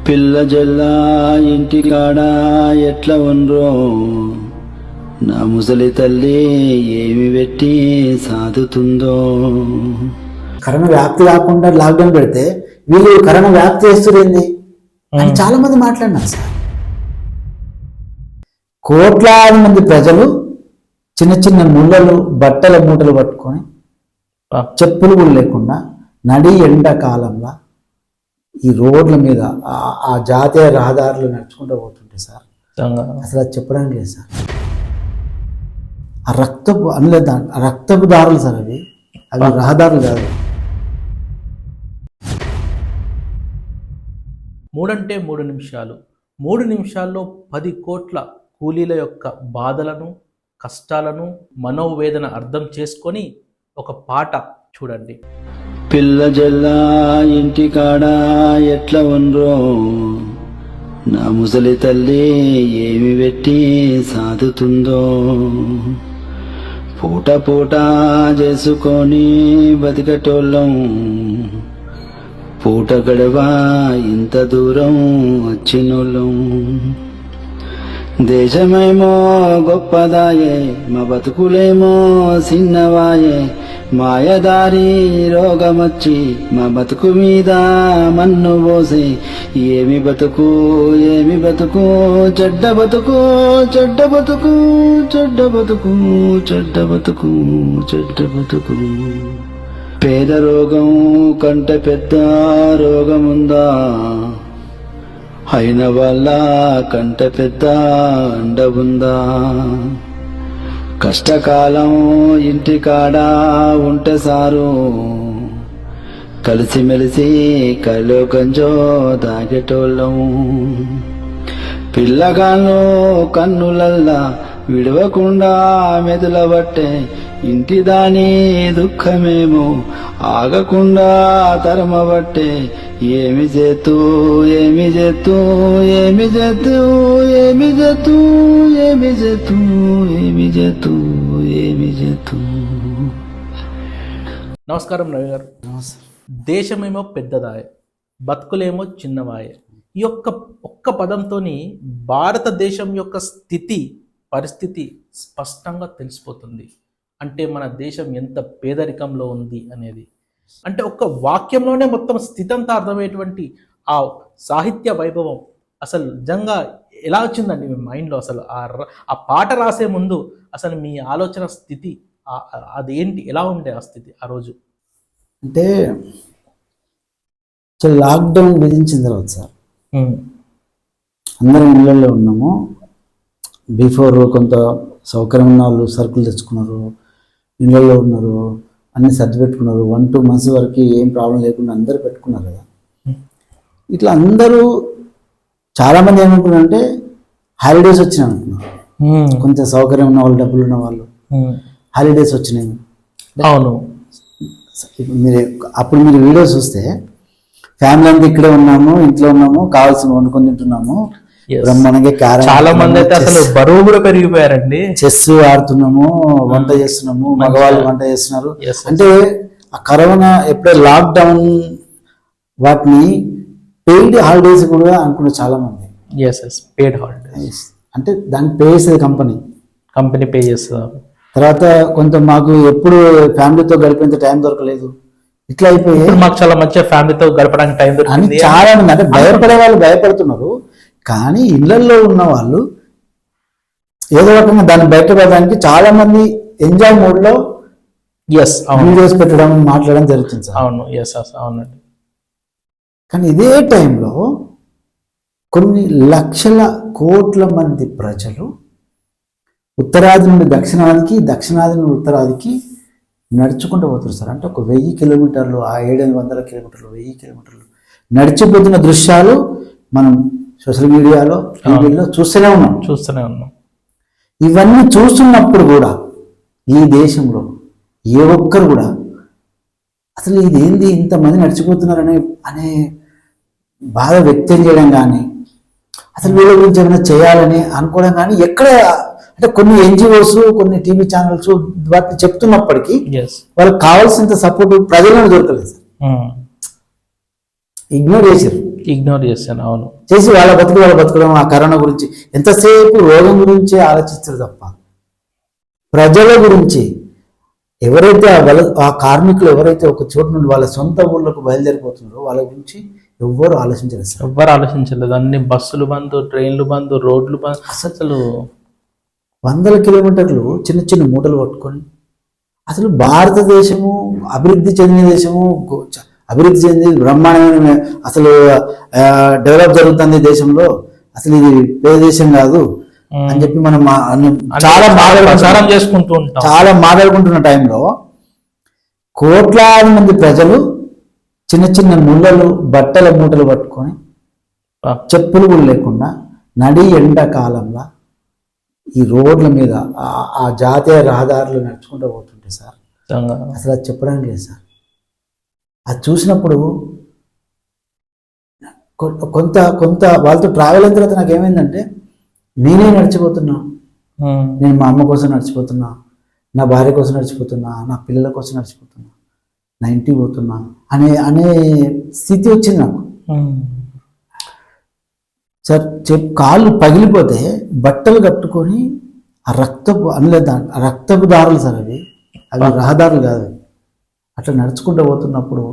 పిల్ల జల్లా ఇంటికాడ ఎట్లా ఉండ్రో నా ముసలి తల్లి ఏమి పెట్టి సాదుతుందో. కరోనా వ్యాప్తి కాకుండా లాక్డౌన్ పెడితే వీళ్ళు కరోనా వ్యాప్తి చేస్తురేంది అని చాలా మంది మాట్లాడినారు సార్. కోట్లాది మంది ప్రజలు చిన్న చిన్న ముళ్ళలు బట్టల మూటలు పట్టుకొని చెప్పులు కూడా లేకుండా నడి ఎండాకాలంలో ఈ రోడ్ల మీద ఆ జాతీయ రహదారులు నడుచుకుంటూ పోతుంటే సార్ అసలు అది చెప్పడానికి లేదు సార్. ఆ రక్తపు అనలేదు, రక్తపు దారులు సార్ అవి రహదారులు కాదు. 3 నిమిషాలు 3 నిమిషాల్లో 10 కోట్ల కూలీల యొక్క బాధలను కష్టాలను మనోవేదన అర్థం చేసుకొని ఒక పాట చూడండి. పిల్ల జల్లా ఇంటికాడ ఎట్లా ఉండ్రో నా ముసలి తల్లి ఏమి పెట్టి సాదుతుందో. పూట పూట చేసుకొని బతికటోళ్ళం పూట గడవా ఇంత దూరం వచ్చినోళ్ళం. దేశమేమో గొప్పదాయే మా బతుకులేమో చిన్నవాయే. మాయదారి రోగమొచ్చి మా బతుకు మీద మన్ను పోసి ఏమి బతుకు ఏమి బతుకు చెడ్డ బతుకు చెడ్డ బతుకు చెడ్డ బతుకు చెడ్డ బతుకు చెడ్డ బతుకు. పేద రోగం కంటే పెద్ద రోగముందా, అయిన వాళ్ళ కంట పెద్ద అండ ఉందా. కష్టకాలం ఇంటికాడ ఉంటే సారు కలిసిమెలిసి కలో గంజో దాగేటోళ్ళం. పిల్లగాళ్ళు కన్నులల్లా విడవకుండా మెదులబట్టే ఇంటి దాని దుఃఖమేమో ఆగకుండా తరమబట్టే. ఏమి చేతూ ఏమి చేతూ ఏమి చేతూ ఏమి చేతూ ఏమి చేతూ ఏమి చేతూ ఏమి చేతూ. నమస్కారం రవి గారు. దేశమేమో పెద్దదాయ, బతుకులేమో చిన్నవాయే. ఈ ఒక్క పదంతోని భారతదేశం యొక్క పరిస్థితి స్పష్టంగా తెలిసిపోతుంది. అంటే మన దేశం ఎంత పేదరికంలో ఉంది అనేది, అంటే ఒక్క వాక్యంలోనే మొత్తం స్థితి అంతా అర్థమయ్యేటువంటి ఆ సాహిత్య వైభవం అసలు నిజంగా ఎలా వచ్చిందండి మీ మైండ్లో? అసలు ఆ పాట రాసే ముందు అసలు మీ ఆలోచన స్థితి అదేంటి, ఎలా ఉండే ఆ స్థితి ఆ రోజు? అంటే లాక్డౌన్ విధించిన తర్వాత సార్ అందరం ఇళ్ళల్లో ఉన్నాము. బిఫోర్ కొంత సౌకర్యం ఉన్న వాళ్ళు సరుకులు తెచ్చుకున్నారు, ఇళ్ళల్లో ఉన్నారు, అన్ని సర్ది పెట్టుకున్నారు. 1-2 months వరకు ఏం ప్రాబ్లం లేకుండా అందరూ పెట్టుకున్నారు కదా. ఇట్లా అందరూ చాలామంది ఏమనుకున్నారంటే హాలిడేస్ వచ్చినాయి అనుకున్నారు. కొంత సౌకర్యం ఉన్న వాళ్ళు, డబ్బులు ఉన్న వాళ్ళు హాలిడేస్ వచ్చినాయి. అవును, అప్పుడు మీరు వీడియో చూస్తే ఫ్యామిలీ అంతా ఇక్కడే ఉన్నాము, ఇంట్లో ఉన్నాము, కావాల్సిన వండుకొని తింటున్నాము, బ్రహ్మాండంగా చాలా మంది అయితే అసలు బరువు కూడా పెరిగిపోయారండి. చెస్ ఆడుతున్నాము, వంట చేస్తున్నాము, మగవాళ్ళు వంట చేస్తున్నారు. అంటే ఆ కరోనా ఎప్పుడే లాక్డౌన్ వాటిని పెయిడ్ హాలిడేస్ కూడా అనుకున్నారు చాలా మంది. పెయిడ్ హాలిడేస్ అంటే దాన్ని పే చేసేది కంపెనీ పే చేస్తుంది. తర్వాత కొంత మాకు ఎప్పుడు ఫ్యామిలీతో గడిపేంత టైం దొరకలేదు, ఇట్లా అయిపోయి మాకు చాలా మంచిగా ఫ్యామిలీతో గడపడానికి టైం దొరికింది. చాలా మంది అంటే భయపడే వాళ్ళు భయపడుతున్నారు, కానీ ఇళ్లలో ఉన్న వాళ్ళు ఏదో రకంగా దాన్ని బయటపడడానికి చాలా మంది ఎంజాయ్ మోడ్ లో వీడియోస్ పెట్టడం, మాట్లాడడం జరుగుతుంది సార్. అవునండి. కానీ ఇదే టైంలో కొన్ని లక్షల కోట్ల మంది ప్రజలు ఉత్తరాది నుండి దక్షిణాదికి, దక్షిణాది నుండి ఉత్తరాదికి నడుచుకుంటూ పోతారు సార్. అంటే ఒక 1000 కిలోమీటర్లు, ఆ 700 కిలోమీటర్లు, 1000 కిలోమీటర్లు నడిచిపోతున్న దృశ్యాలు మనం సోషల్ మీడియాలో, టీవీలో చూస్తూనే ఉన్నాం. ఇవన్నీ చూస్తున్నప్పుడు కూడా ఈ దేశంలో ఏ ఒక్కరు కూడా అసలు ఇదేంది ఇంతమంది నడిచిపోతున్నారనే బాధ వ్యక్తం చేయడం కానీ, అసలు వీళ్ళ గురించి ఏమైనా చేయాలని అనుకోవడం కానీ ఎక్కడ, అంటే కొన్ని NGOs, కొన్ని టీవీ ఛానల్స్ వాటిని చెప్తున్నప్పటికీ వాళ్ళకి కావాల్సినంత సపోర్ట్ ప్రజలను దొరకలేదు సార్. ఇగ్నోర్ చేశారు. ఇగ్నోర్ చేశాను. అవును. చేసి వాళ్ళ బతుకడం ఆ కరోనా గురించి ఎంతసేపు రోగం గురించే ఆలోచిస్తారు తప్ప ప్రజల గురించి ఎవరైతే ఆ కార్మికులు ఎవరైతే ఒక చోటు నుండి వాళ్ళ సొంత ఊళ్ళకు బయలుదేరిపోతున్నారో వాళ్ళ గురించి ఎవ్వరు ఆలోచించలేదు సార్. ఎవ్వరు ఆలోచించలేదు. అన్ని బస్సులు బంద్, ట్రైన్లు బంద్, రోడ్లు బంద్. అసలు 100 కిలోమీటర్లు చిన్న చిన్న మూటలు పట్టుకొని అసలు భారతదేశము అభివృద్ధి చెందిన దేశము, అభివృద్ధి చెంది బ్రహ్మాండమైన అసలు డెవలప్ జరుగుతుంది దేశంలో, అసలు ఇది పేద దేశం కాదు అని చెప్పి మనం చాలా మాట్లాడుకుంటున్న టైంలో కోట్లాది మంది ప్రజలు చిన్న చిన్న ముళ్ళలు బట్టల మూటలు పట్టుకొని చెప్పులు కూడా లేకుండా నడి ఎండాకాలంలో ఈ రోడ్ల మీద ఆ జాతీయ రహదారులు నడుచుకుంటూ పోతుంటే సార్ అసలు అది చెప్పడానికి లేదు సార్. అది చూసినప్పుడు కొంత వాళ్ళతో ట్రావెల్ అయిన తర్వాత నాకు ఏమైందంటే నేనే నడిచిపోతున్నా, నేను మా అమ్మ కోసం నడిచిపోతున్నా, నా భార్య కోసం నడిచిపోతున్నా, నా పిల్లల కోసం నడిచిపోతున్నా, నా ఇంటికి పోతున్నా అనే స్థితి వచ్చింది నాకు సార్. కాళ్ళు పగిలిపోతే బట్టలు కట్టుకొని ఆ రక్తపు దారులు సార్, అవి రహదారులు కాదు, అట్లా నడుచుకుంటూ పోతున్నప్పుడు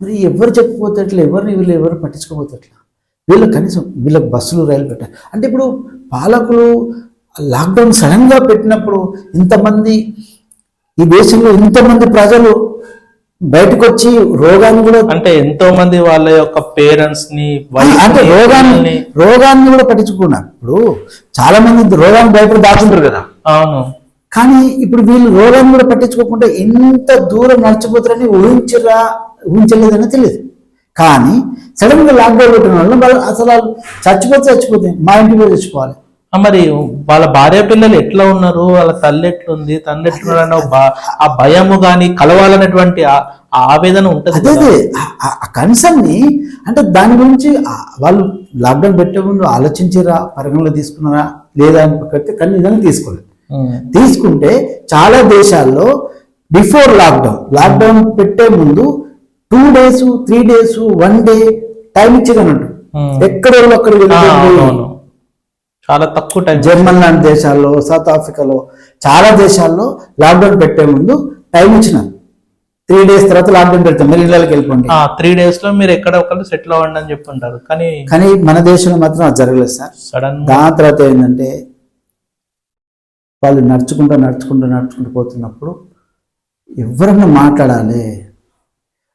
మరి ఎవరు చెప్పకపోతే అట్లా, వీళ్ళు ఎవరు పట్టించుకోపోతే అట్లా, కనీసం వీళ్ళకి బస్సులు రైలు పెట్టారు అంటే. ఇప్పుడు పాలకులు లాక్డౌన్ సడన్గా పెట్టినప్పుడు ఇంతమంది ఈ దేశంలో ఇంతమంది ప్రజలు బయటకు వచ్చి రోగాన్ని కూడా అంటే ఎంతో మంది వాళ్ళ యొక్క పేరెంట్స్ ని అంటే రోగాన్ని కూడా పట్టించుకున్నారు. ఇప్పుడు చాలా మంది రోగాన్ని భయపడి దాచుంటారు కదా. అవును. కానీ ఇప్పుడు వీళ్ళు రోగాన్ని కూడా పట్టించుకోకుండా ఇంత దూరం నడిచిపోతారని ఊహించలేదని తెలియదు. కానీ సడన్ గా లాక్డౌన్ పెట్టిన వాళ్ళు అసలు చచ్చిపోతే మా ఇంటికి పోయి చచ్చిపోవాలి. మరి వాళ్ళ భార్య పిల్లలు ఎట్లా ఉన్నారు, వాళ్ళ తల్లి ఎట్లుంది, తండ్రి ఎట్లున్నారని ఆ భయము గాని కలవాలనేటువంటి ఆవేదన ఉంటుంది. అదే ఆ కన్సర్న్ ని అంటే దాని గురించి వాళ్ళు లాక్డౌన్ పెట్టే ముందు ఆలోచించారా, పరిగణలో తీసుకున్నారా లేదా అని కడితే కానీ నిజంగా తీసుకోలేదు. తీసుకుంటే చాలా దేశాల్లో బిఫోర్ లాక్డౌన్ పెట్టే ముందు 2 days 3 days 1 day టైం ఇచ్చేదన్నట్టు. ఎక్కడ చాలా తక్కువ టైం. జర్మన్ లాంటి దేశాల్లో, సౌత్ ఆఫ్రికాలో చాలా దేశాల్లో లాక్డౌన్ పెట్టే ముందు టైం ఇచ్చిన 3 days తర్వాత లాక్డౌన్ పెడతాం, మీరు ఇళ్ళకి వెళ్ళిపోండి, 3 days లో మీరు ఎక్కడ ఒకళ్ళు సెటిల్ అవ్వండి అని చెప్పుంటారు. కానీ మన దేశంలో మాత్రం అది జరగలేదు సార్. సడన్ దాని తర్వాత ఏంటంటే వాళ్ళు నడుచుకుంటూ పోతున్నప్పుడు ఎవరన్నా మాట్లాడాలి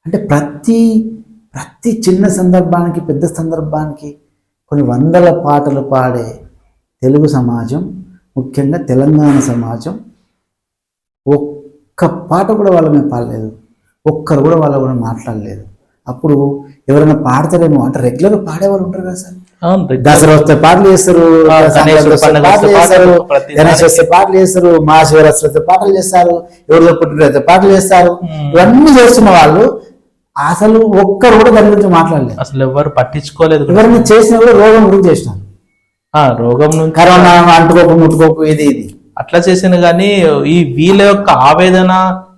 అంటే ప్రతి చిన్న సందర్భానికి పెద్ద సందర్భానికి కొన్ని 100 పాటలు పాడే తెలుగు సమాజం, ముఖ్యంగా తెలంగాణ సమాజం ఒక్క పాట కూడా వాళ్ళ మీద పాడలేదు, ఒక్కరు కూడా వాళ్ళ కూడా మాట్లాడలేదు. అప్పుడు ఎవరైనా పాడతారేమో అంటే రెగ్యులర్గా పాడేవాళ్ళు ఉంటారు కదా సార్. దసరా వస్తే పాటలు చేస్తారు, గణేష్ వస్తే పాటలు చేస్తారు, మహాశివరాత్రి వస్తే పాటలు చేస్తారు, ఎవరితో పుట్టినరోజు పాటలు చేస్తారు. ఇవన్నీ చేస్తున్న వాళ్ళు అసలు ఒక్కరు కూడా దాని గురించి మాట్లాడలేదు, అసలు ఎవరు పట్టించుకోలేదు. ఎవరిని చేసినా కూడా రోగం గురించి చేసినారు. రోగం నుంచి కరోనా అంటుకోకు ముట్టుకోకు ఇది అట్లా చేసిన కానీ ఈ వీళ్ళ యొక్క ఆవేదన,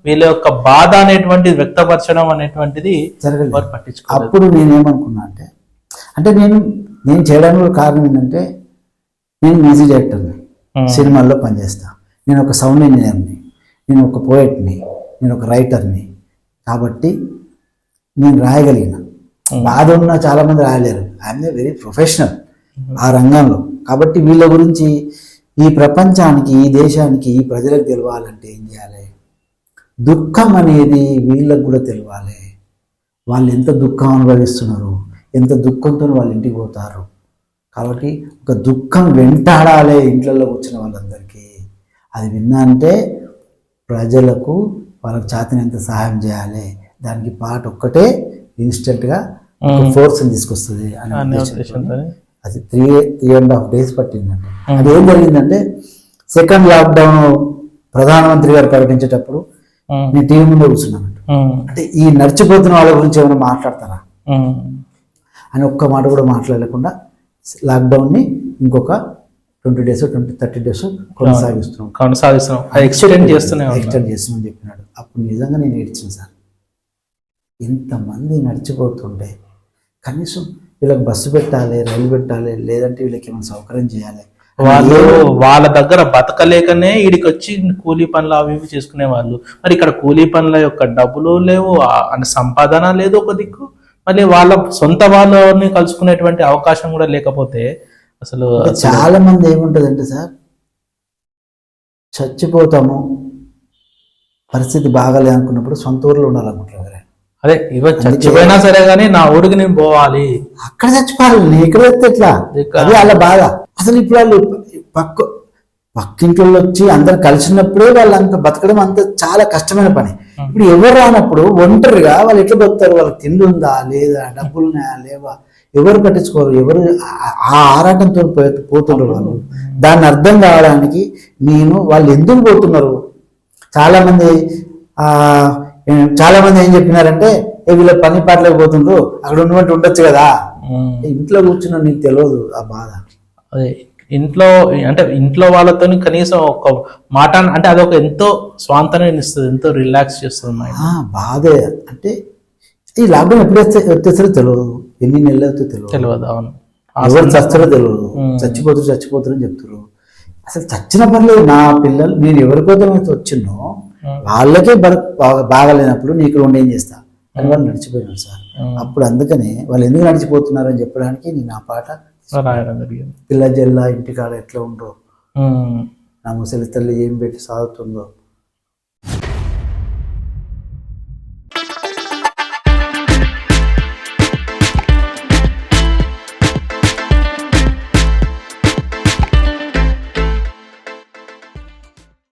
వీళ్ళ యొక్క బాధ అనేటువంటిది వ్యక్తపరచడం అనేటువంటిది జరగలేదు, పట్టించుకో. అప్పుడు నేనేమనుకున్నా అంటే నేను చేయడానికి కారణం ఏంటంటే నేను మ్యూజిక్ డైరెక్టర్ని, సినిమాల్లో పనిచేస్తా, నేను ఒక సౌండ్ ఇంజనీర్ని, నేను ఒక పోయట్ని, నేను ఒక రైటర్ని. కాబట్టి నేను రాయగలిగిన. బాధ ఉన్న చాలా మంది రాయలేరు. ఐఎమ్ ఏ వెరీ ప్రొఫెషనల్ ఆ రంగంలో. కాబట్టి వీళ్ళ గురించి ఈ ప్రపంచానికి, ఈ దేశానికి, ఈ ప్రజలకు తెలవాలంటే ఏం చేయాలి? దుఃఖం అనేది వీళ్ళకు కూడా తెలవాలి. వాళ్ళు ఎంత దుఃఖం అనుభవిస్తున్నారు, ఎంత దుఃఖంతో వాళ్ళ ఇంటికి పోతారు. కాబట్టి ఒక దుఃఖం వెంటాడాలి ఇంట్లలో వచ్చిన వాళ్ళందరికీ. అది విన్నా అంటే ప్రజలకు వాళ్ళకి చేతనంత సహాయం చేయాలి. దానికి పాట ఒక్కటే ఇన్స్టెంట్గా ఫోర్స్ తీసుకొస్తుంది అనే ఉద్దేశంతో అది 3.5 days పట్టిందండి. అది ఏం జరిగిందంటే సెకండ్ లాక్డౌన్ ప్రధానమంత్రి గారు ప్రకటించేటప్పుడు నేను టీవీ ముందు కూర్చున్నాను. అంటే ఈ నడిచిపోతున్న వాళ్ళ గురించి ఏమైనా మాట్లాడతారా అని ఒక్క మాట కూడా మాట్లాడలేకుండా లాక్డౌన్ని ఇంకొక 20 days 30 days కొనసాగిస్తున్నాం, ఎక్స్టెండ్ చేస్తున్నాం చెప్పినాడు. అప్పుడు నిజంగా నేను ఏడ్చాను సార్. ఇంతమంది నడిచిపోతుంటే కనీసం వీళ్ళకి బస్సు పెట్టాలి, రైలు పెట్టాలి, లేదంటే వీళ్ళకి ఏమైనా సౌకర్యం చేయాలి. వాళ్ళు వాళ్ళ దగ్గర బతకలేకనే ఈడికి వచ్చి కూలీ పనులు అవి ఇవి చేసుకునే వాళ్ళు. మరి ఇక్కడ కూలీ పనుల యొక్క డబ్బులు లేవు, అని సంపాదన లేదు ఒక దిక్కు, మళ్ళీ వాళ్ళ సొంత వాళ్ళని కలుసుకునేటువంటి అవకాశం కూడా లేకపోతే అసలు చాలా మంది ఏముంటుందంటే సార్, చచ్చిపోతాము పరిస్థితి బాగాలే అనుకున్నప్పుడు సొంత ఊర్లో ఉండాలనుకుంటారు. అదే ఇవ చచ్చిపోయినా సరే గానీ నా ఊరికి నేను పోవాలి, అక్కడ చచ్చిపోవాలి, నేను ఇక్కడ వస్తే ఎట్లా, అది వాళ్ళ బాధ. అసలు ఇప్పుడు వాళ్ళు పక్కింట్లో వచ్చి అందరు కలిసినప్పుడే వాళ్ళంత బతకడం అంత చాలా కష్టమైన పని. ఇప్పుడు ఎవరు రానప్పుడు ఒంటరిగా వాళ్ళు ఎట్లా బతుకుతారు? వాళ్ళకి తిండి ఉందా లేదా, డబ్బులు ఉన్నాయా లేవా, ఎవరు పట్టించుకోరు. ఎవరు ఆ ఆరాటంతో పోతున్నారు వాళ్ళు. దాన్ని అర్థం కావడానికి వాళ్ళు ఎందుకు పోతున్నారు, చాలా మంది ఏం చెప్పినారంటే, వీళ్ళ పని పాటలకు పోతుండ్రు, అక్కడ ఉన్నట్టు ఉండొచ్చు కదా. ఇంట్లో కూర్చున్నా నీకు తెలియదు ఆ బాధ. అదే ఇంట్లో వాళ్ళతో కనీసం ఒక మాట అంటే అదొక ఎంతో స్వాంతనాన్ని ఇస్తుంది, ఎంతో రిలాక్స్ చేస్తుంది. బాధే అంటే ఈ లాక్డౌన్ ఎప్పుడు వచ్చేసరో తెలియదు, ఎన్ని నెలలు అవుతుందో తెలియదు. అవును, ఎవరు చస్తారో తెలియదు, చచ్చిపోతారు అని చెప్తారు. అసలు చచ్చిన పర్లేదు, నా పిల్లలు నేను ఎవరికోసం అయితే వచ్చినో వాళ్ళకే బాగాలేనప్పుడు నీకు రెండు ఏం చేస్తా అని వాళ్ళు నడిచిపోయినారు సార్. అప్పుడు అందుకనే వాళ్ళు ఎందుకు నడిచిపోతున్నారు అని చెప్పడానికి నేను ఆ పాట పిల్ల జల్ల ఇంటికాడ ఎట్లా ఉండో, నా ముసలి తల్లి ఏం పెట్టి సాగుతుందో,